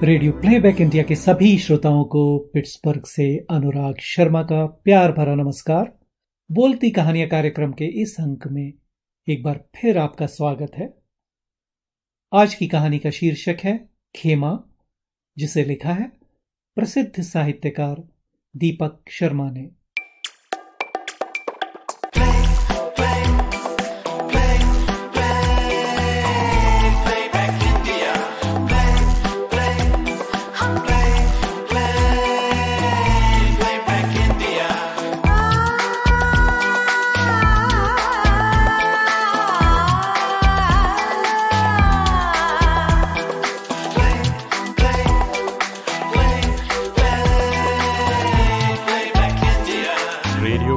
Radio playback India के सभी श्रोताओं को पिट्सबर्ग से अनुराग शर्मा का प्यार भरा नमस्कार। बोलती कहानियां कार्यक्रम के इस अंक में एक बार फिर आपका स्वागत है। आज की कहानी का शीर्षक है खेमा, जिसे लिखा है प्रसिद्ध साहित्यकार दीपक शर्मा ने।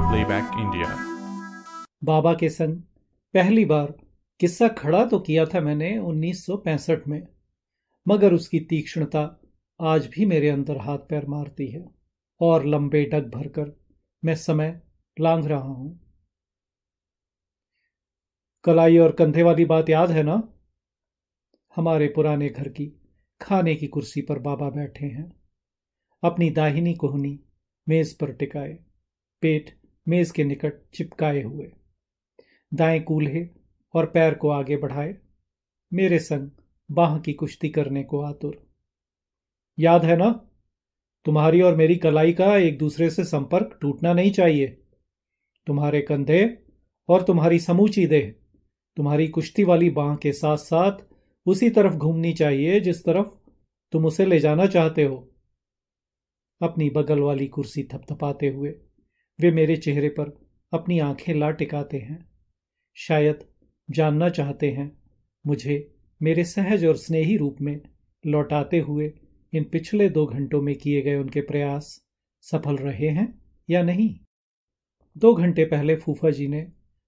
Playback India. बाबा के संग पहली बार किस्सा खड़ा तो किया था मैंने 1965 में, मगर उसकी तीक्ष्णता आज भी मेरे अंदर हाथ पैर मारती है और लंबे डग भरकर मैं समय लांघ रहा हूं। कलाई और कंधे वाली बात याद है ना? हमारे पुराने घर की खाने की कुर्सी पर बाबा बैठे हैं, अपनी दाहिनी कोहनी मेज पर टिकाए, पेट मेज के निकट चिपकाए हुए, दाएं कूल्हे और पैर को आगे बढ़ाए, मेरे संग बाह की कुश्ती करने को आतुर। याद है ना? तुम्हारी और मेरी कलाई का एक दूसरे से संपर्क टूटना नहीं चाहिए। तुम्हारे कंधे और तुम्हारी समूची देह तुम्हारी कुश्ती वाली बाह के साथ साथ उसी तरफ घूमनी चाहिए जिस तरफ तुम उसे ले जाना चाहते हो। अपनी बगल वाली कुर्सी थपथपाते हुए वे मेरे चेहरे पर अपनी आंखें ला टिकाते हैं, शायद जानना चाहते हैं मुझे मेरे सहज और स्नेही रूप में लौटाते हुए इन पिछले 2 घंटों में किए गए उनके प्रयास सफल रहे हैं या नहीं। 2 घंटे पहले फूफा जी ने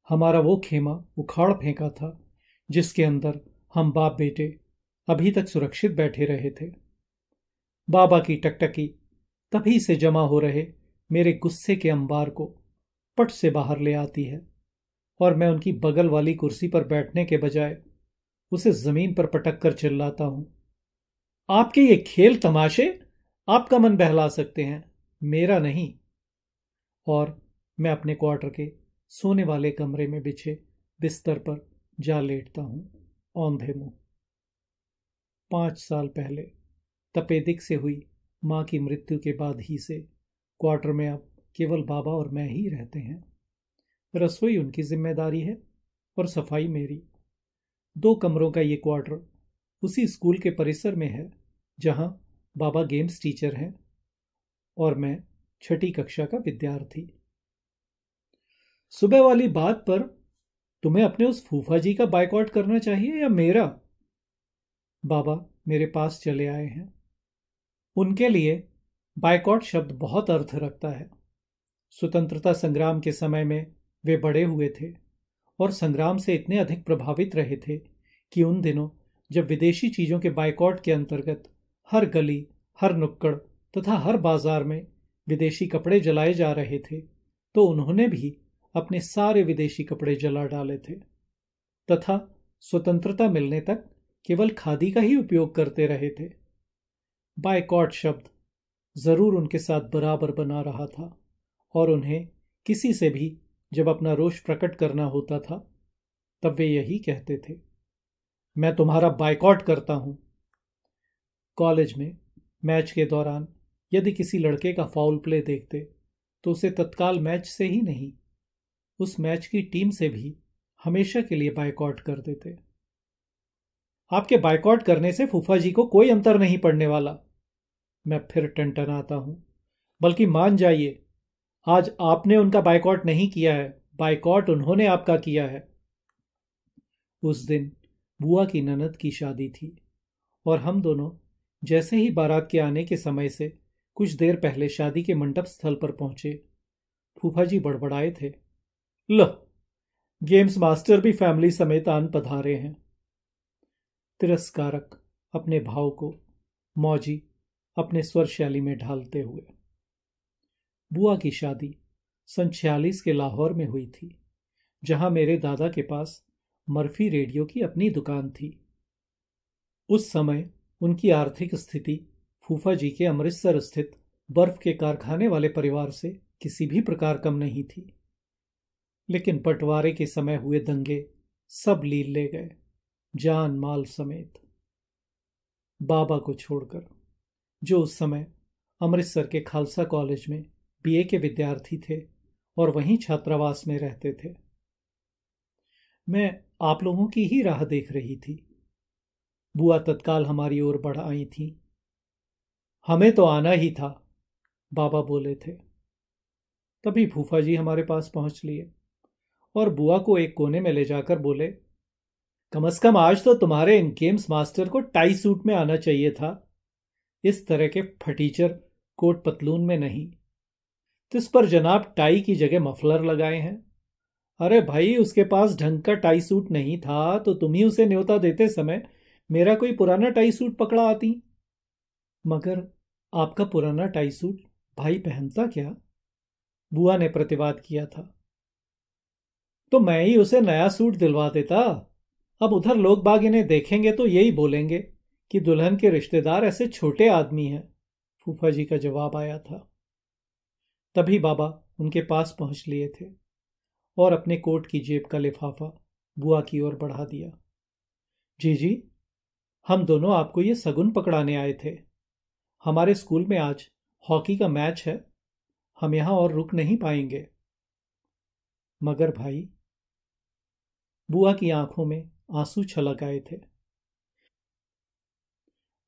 हमारा वो खेमा उखाड़ फेंका था जिसके अंदर हम बाप बेटे अभी तक सुरक्षित बैठे रहे थे। बाबा की टकटकी तभी से जमा हो रहे मेरे गुस्से के अंबार को पट से बाहर ले आती है और मैं उनकी बगल वाली कुर्सी पर बैठने के बजाय उसे जमीन पर पटक कर चिल्लाता हूं, आपके ये खेल तमाशे आपका मन बहला सकते हैं, मेरा नहीं। और मैं अपने क्वार्टर के सोने वाले कमरे में बिछे बिस्तर पर जा लेटता हूं औंधे मुंह। 5 साल पहले तपेदिक से हुई मां की मृत्यु के बाद ही से क्वार्टर में अब केवल बाबा और मैं ही रहते हैं। रसोई उनकी जिम्मेदारी है और सफाई मेरी। 2 कमरों का ये क्वार्टर उसी स्कूल के परिसर में है जहां बाबा गेम्स टीचर हैं और मैं 6ठी कक्षा का विद्यार्थी। सुबह वाली बात पर तुम्हें अपने उस फूफा जी का बायकॉट करना चाहिए या मेरा? बाबा मेरे पास चले आए हैं। उनके लिए बायकॉट शब्द बहुत अर्थ रखता है। स्वतंत्रता संग्राम के समय में वे बड़े हुए थे और संग्राम से इतने अधिक प्रभावित रहे थे कि उन दिनों जब विदेशी चीजों के बायकॉट के अंतर्गत हर गली, हर नुक्कड़ तथा हर बाजार में विदेशी कपड़े जलाए जा रहे थे, तो उन्होंने भी अपने सारे विदेशी कपड़े जला डाले थे तथा स्वतंत्रता मिलने तक केवल खादी का ही उपयोग करते रहे थे। बायकॉट शब्द जरूर उनके साथ बराबर बना रहा था और उन्हें किसी से भी जब अपना रोष प्रकट करना होता था तब वे यही कहते थे, मैं तुम्हारा बायकॉट करता हूं। कॉलेज में मैच के दौरान यदि किसी लड़के का फाउल प्ले देखते तो उसे तत्काल मैच से ही नहीं, उस मैच की टीम से भी हमेशा के लिए बायकॉट कर देते। आपके बायकॉट करने से फूफा जी को कोई अंतर नहीं पड़ने वाला। मैं फिर टनटनाता हूं, बल्कि मान जाइए आज आपने उनका बायकॉट नहीं किया है, बायकॉट उन्होंने आपका किया है। उस दिन बुआ की ननद की शादी थी और हम दोनों जैसे ही बारात के आने के समय से कुछ देर पहले शादी के मंडप स्थल पर पहुंचे, फूफा जी बड़बड़ाए थे, लो गेम्स मास्टर भी फैमिली समेत आन पधारे हैं। तिरस्कारक अपने भाव को मौजी अपने स्वर शैली में ढालते हुए। बुआ की शादी सन 46 के लाहौर में हुई थी, जहां मेरे दादा के पास मर्फी रेडियो की अपनी दुकान थी। उस समय उनकी आर्थिक स्थिति फूफा जी के अमृतसर स्थित बर्फ के कारखाने वाले परिवार से किसी भी प्रकार कम नहीं थी। लेकिन बंटवारे के समय हुए दंगे सब लील ले गए, जान माल समेत, बाबा को छोड़कर, जो उस समय अमृतसर के खालसा कॉलेज में बीए के विद्यार्थी थे और वहीं छात्रावास में रहते थे। मैं आप लोगों की ही राह देख रही थी। बुआ तत्काल हमारी ओर बढ़ आई थी। हमें तो आना ही था, बाबा बोले थे। तभी फूफा जी हमारे पास पहुंच लिए और बुआ को एक कोने में ले जाकर बोले, कम से कम आज तो तुम्हारे इन गेम्स मास्टर को टाई सूट में आना चाहिए था, इस तरह के फटीचर कोट पतलून में नहीं। तो इस पर जनाब टाई की जगह मफलर लगाए हैं। अरे भाई, उसके पास ढंग का टाई सूट नहीं था तो तुम ही उसे न्योता देते समय मेरा कोई पुराना टाई सूट पकड़ा आती। मगर आपका पुराना टाई सूट भाई पहनता क्या? बुआ ने प्रतिवाद किया था। तो मैं ही उसे नया सूट दिलवा देता। अब उधर लोग बाग इन्हें देखेंगे तो यही बोलेंगे कि दुल्हन के रिश्तेदार ऐसे छोटे आदमी हैं, फूफा जी का जवाब आया था। तभी बाबा उनके पास पहुंच लिए थे और अपने कोट की जेब का लिफाफा बुआ की ओर बढ़ा दिया। जी, हम दोनों आपको ये सगुन पकड़ाने आए थे। हमारे स्कूल में आज हॉकी का मैच है, हम यहां और रुक नहीं पाएंगे। मगर भाई, बुआ की आंखों में आंसू छलक आए थे।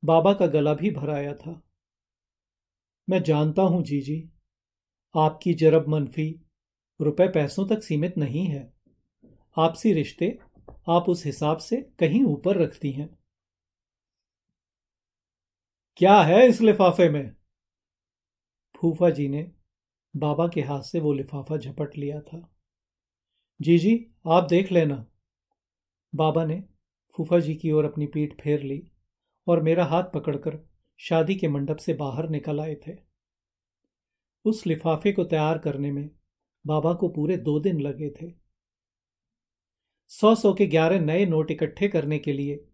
बाबा का गला भी भर आया था। मैं जानता हूं जीजी, आपकी जरब मनफी रुपए पैसों तक सीमित नहीं है। आपसी रिश्ते आप उस हिसाब से कहीं ऊपर रखती हैं। क्या है इस लिफाफे में? फूफा जी ने बाबा के हाथ से वो लिफाफा झपट लिया था। जी, आप देख लेना। बाबा ने फूफा जी की ओर अपनी पीठ फेर ली और मेरा हाथ पकड़कर शादी के मंडप से बाहर निकल आए थे। उस लिफाफे को तैयार करने में बाबा को पूरे 2 दिन लगे थे। 100 के 11 नए नोट इकट्ठे करने के लिए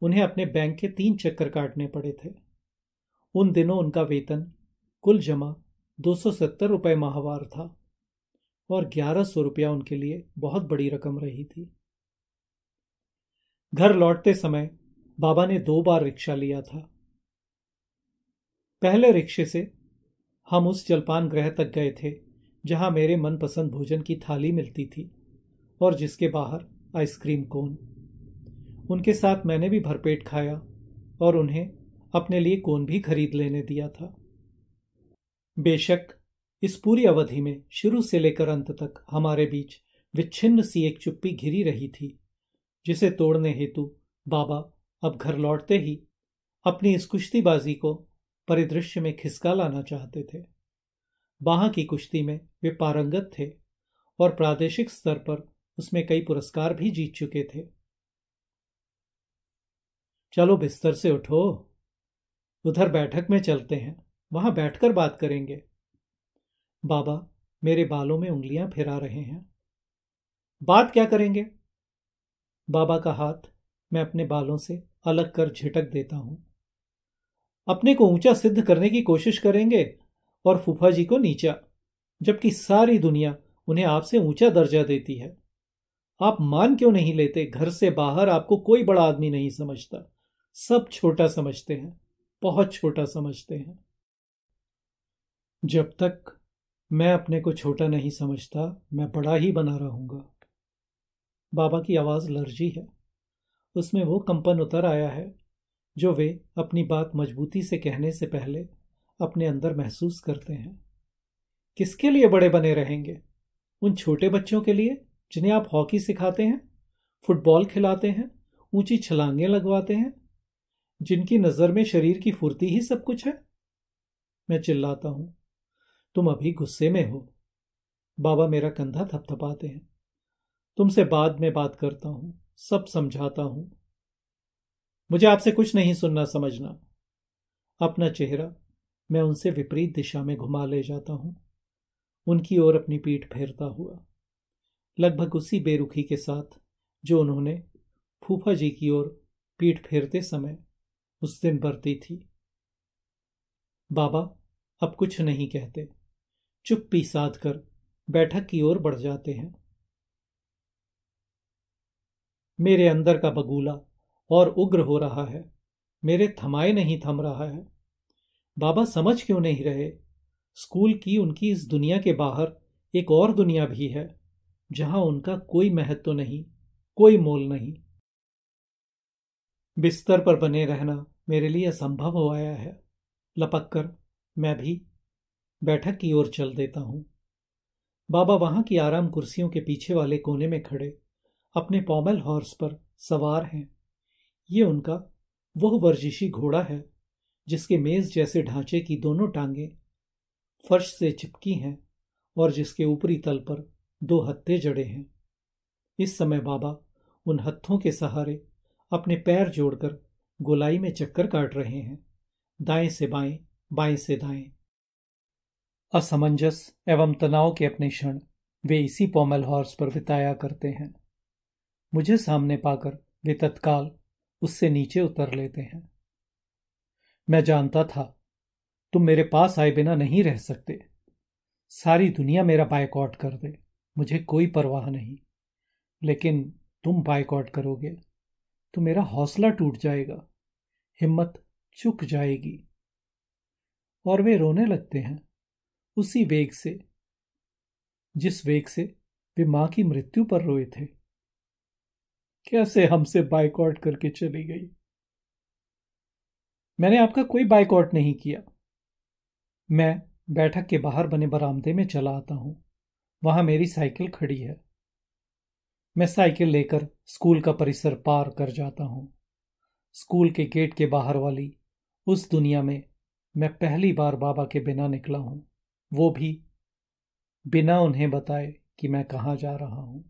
उन्हें अपने बैंक के 3 चक्कर काटने पड़े थे। उन दिनों उनका वेतन कुल जमा 270 रुपये माहवार था और 1100 रुपया उनके लिए बहुत बड़ी रकम रही थी। घर लौटते समय बाबा ने 2 बार रिक्शा लिया था। पहले रिक्शे से हम उस जलपान गृह तक गए थे जहां मेरे मनपसंद भोजन की थाली मिलती थी और जिसके बाहर आइसक्रीम कोन। उनके साथ मैंने भी भरपेट खाया और उन्हें अपने लिए कोन भी खरीद लेने दिया था। बेशक इस पूरी अवधि में शुरू से लेकर अंत तक हमारे बीच विच्छिन्न सी एक चुप्पी घिरी रही थी, जिसे तोड़ने हेतु बाबा अब घर लौटते ही अपनी इस कुश्तीबाजी को परिदृश्य में खिसका लाना चाहते थे। वहां की कुश्ती में वे पारंगत थे और प्रादेशिक स्तर पर उसमें कई पुरस्कार भी जीत चुके थे। चलो बिस्तर से उठो, उधर बैठक में चलते हैं, वहां बैठकर बात करेंगे। बाबा मेरे बालों में उंगलियां फिरा रहे हैं। बात क्या करेंगे? बाबा का हाथ मैं अपने बालों से अलग कर झिटक देता हूं। अपने को ऊंचा सिद्ध करने की कोशिश करेंगे और फूफा जी को नीचा, जबकि सारी दुनिया उन्हें आपसे ऊंचा दर्जा देती है। आप मान क्यों नहीं लेते? घर से बाहर आपको कोई बड़ा आदमी नहीं समझता, सब छोटा समझते हैं, बहुत छोटा समझते हैं। जब तक मैं अपने को छोटा नहीं समझता, मैं बड़ा ही बना रहूंगा। बाबा की आवाज लर्जी है, उसमें वो कंपन उतर आया है जो वे अपनी बात मजबूती से कहने से पहले अपने अंदर महसूस करते हैं। किसके लिए बड़े बने रहेंगे? उन छोटे बच्चों के लिए जिन्हें आप हॉकी सिखाते हैं, फुटबॉल खिलाते हैं, ऊंची छलांगें लगवाते हैं, जिनकी नजर में शरीर की फुर्ती ही सब कुछ है? मैं चिल्लाता हूं, तुम अभी गुस्से में हो। बाबा मेरा कंधा थपथपाते हैं। तुमसे बाद में बात करता हूं, सब समझाता हूं। मुझे आपसे कुछ नहीं सुनना समझना। अपना चेहरा मैं उनसे विपरीत दिशा में घुमा ले जाता हूं, उनकी ओर अपनी पीठ फेरता हुआ, लगभग उसी बेरुखी के साथ जो उन्होंने फूफा जी की ओर पीठ फेरते समय उस दिन बरती थी। बाबा अब कुछ नहीं कहते, चुप्पी साध कर बैठक की ओर बढ़ जाते हैं। मेरे अंदर का बगुला और उग्र हो रहा है, मेरे थमाए नहीं थम रहा है। बाबा समझ क्यों नहीं रहे? स्कूल की उनकी इस दुनिया के बाहर एक और दुनिया भी है, जहां उनका कोई महत्व नहीं, कोई मोल नहीं। बिस्तर पर बने रहना मेरे लिए असंभव हो आया है। लपक कर मैं भी बैठक की ओर चल देता हूं। बाबा वहां की आराम कुर्सियों के पीछे वाले कोने में खड़े अपने पॉमेल हॉर्स पर सवार हैं। ये उनका वह वर्जिशी घोड़ा है जिसके मेज जैसे ढांचे की दोनों टांगें फर्श से चिपकी हैं और जिसके ऊपरी तल पर 2 हत्थे जड़े हैं। इस समय बाबा उन हत्थों के सहारे अपने पैर जोड़कर गोलाई में चक्कर काट रहे हैं, दाएं से बाएं, बाएं से दाएं। असमंजस एवं तनाव के अपने क्षण वे इसी पॉमेल हॉर्स पर बिताया करते हैं। मुझे सामने पाकर वे तत्काल उससे नीचे उतर लेते हैं। मैं जानता था तुम मेरे पास आए बिना नहीं रह सकते। सारी दुनिया मेरा बायकॉट कर दे, मुझे कोई परवाह नहीं, लेकिन तुम बायकॉट करोगे तो मेरा हौसला टूट जाएगा, हिम्मत चुक जाएगी। और वे रोने लगते हैं उसी वेग से जिस वेग से वे मां की मृत्यु पर रोए थे। कैसे हमसे बायकॉट करके चली गई? मैंने आपका कोई बायकॉट नहीं किया। मैं बैठक के बाहर बने बरामदे में चला आता हूं। वहां मेरी साइकिल खड़ी है। मैं साइकिल लेकर स्कूल का परिसर पार कर जाता हूं। स्कूल के गेट के बाहर वाली उस दुनिया में मैं पहली बार बाबा के बिना निकला हूं, वो भी बिना उन्हें बताए कि मैं कहां जा रहा हूं।